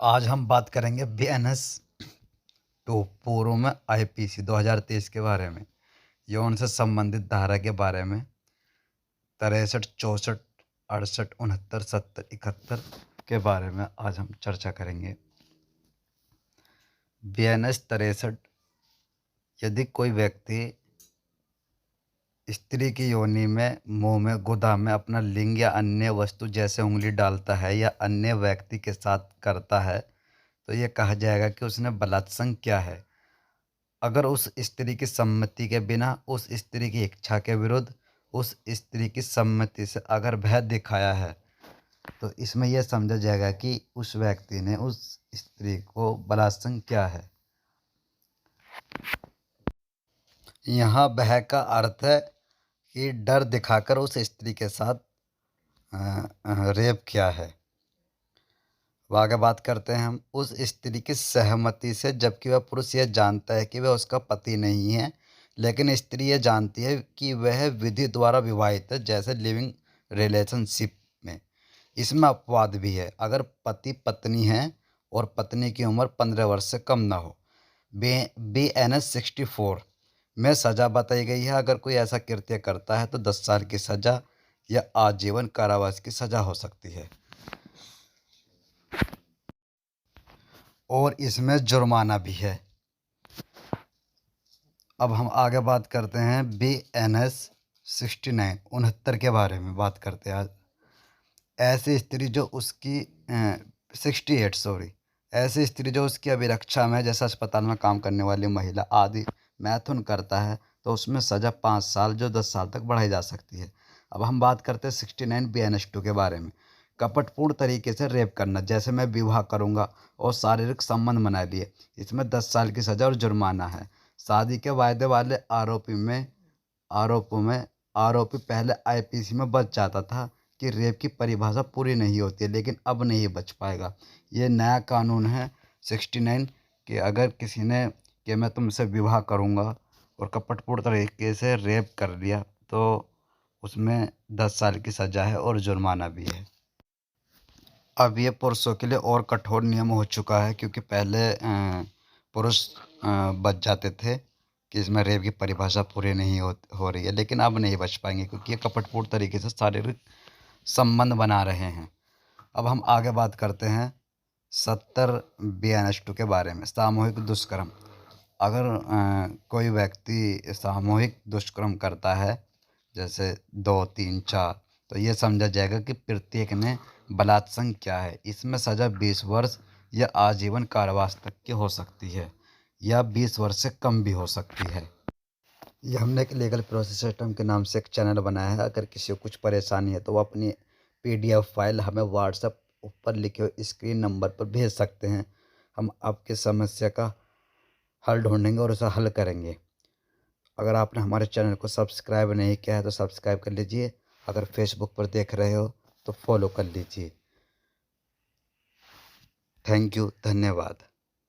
आज हम बात करेंगे BNS टू पूर्व में IPC 2023 के बारे में, यौन से संबंधित धारा के बारे में 63, 64, 68, 69, 70, 71 के बारे में आज हम चर्चा करेंगे। BNS 63, यदि कोई व्यक्ति स्त्री की योनि में, मुंह में, गुदा में अपना लिंग या अन्य वस्तु जैसे उंगली डालता है या अन्य व्यक्ति के साथ करता है तो ये कहा जाएगा कि उसने बलात्संग किया है। अगर उस स्त्री की सम्मति के बिना, उस स्त्री की इच्छा के विरुद्ध, उस स्त्री की सम्मति से अगर भय दिखाया है तो इसमें यह समझा जाएगा कि उस व्यक्ति ने उस स्त्री को बलात्संग किया है। यहाँ भय का अर्थ है कि डर दिखाकर उस स्त्री के साथ रेप किया है। अब आगे बात करते हैं हम उस स्त्री की सहमति से, जबकि वह पुरुष यह जानता है कि वह उसका पति नहीं है, लेकिन स्त्री यह जानती है कि वह विधि द्वारा विवाहित है, जैसे लिविंग रिलेशनशिप में। इसमें अपवाद भी है, अगर पति पत्नी है और पत्नी की उम्र 15 वर्ष से कम ना हो। BNS 64 में सज़ा बताई गई है। अगर कोई ऐसा कृत्य करता है तो 10 साल की सज़ा या आजीवन कारावास की सज़ा हो सकती है और इसमें जुर्माना भी है। अब हम आगे बात करते हैं BNS 69 69 के बारे में बात करते हैं आज। ऐसी स्त्री जो उसकी 68 सॉरी ऐसी स्त्री जो उसकी अभिरक्षा में, जैसे अस्पताल में काम करने वाली महिला आदि मैथुन करता है तो उसमें सज़ा 5 साल जो 10 साल तक बढ़ाई जा सकती है। अब हम बात करते हैं 69 BNS 2 के बारे में। कपटपूर्ण तरीके से रेप करना, जैसे मैं विवाह करूंगा और शारीरिक संबंध बना लिए, इसमें 10 साल की सज़ा और जुर्माना है। शादी के वायदे वाले आरोपी पहले IPC में बच जाता था कि रेप की परिभाषा पूरी नहीं होती है, लेकिन अब नहीं बच पाएगा। ये नया कानून है 69 कि अगर किसी ने कि मैं तुमसे विवाह करूंगा और कपटपूर्ण तरीके से रेप कर लिया तो उसमें 10 साल की सज़ा है और जुर्माना भी है। अब ये पुरुषों के लिए और कठोर नियम हो चुका है, क्योंकि पहले पुरुष बच जाते थे कि इसमें रेप की परिभाषा पूरी नहीं हो रही है, लेकिन अब नहीं बच पाएंगे क्योंकि ये कपटपूर्ण तरीके से शारीरिक संबंध बना रहे हैं। अब हम आगे बात करते हैं 70 BNS 2 के बारे में, सामूहिक दुष्कर्म। अगर कोई व्यक्ति सामूहिक दुष्कर्म करता है, जैसे 2, 3, 4, तो ये समझा जाएगा कि प्रत्येक ने बलात्संग किया है। इसमें सज़ा 20 वर्ष या आजीवन कारावास तक की हो सकती है या 20 वर्ष से कम भी हो सकती है। ये हमने एक लीगल प्रोसेस सिस्टम के नाम से एक चैनल बनाया है। अगर किसी को कुछ परेशानी है तो वो अपनी PDF फाइल हमें WhatsApp ऊपर लिखे हुए स्क्रीन नंबर पर भेज सकते हैं। हम आपकी समस्या का हल ढूंढेंगे और उसे हल करेंगे। अगर आपने हमारे चैनल को सब्सक्राइब नहीं किया है तो सब्सक्राइब कर लीजिए। अगर फेसबुक पर देख रहे हो तो फॉलो कर लीजिए। थैंक यू, धन्यवाद।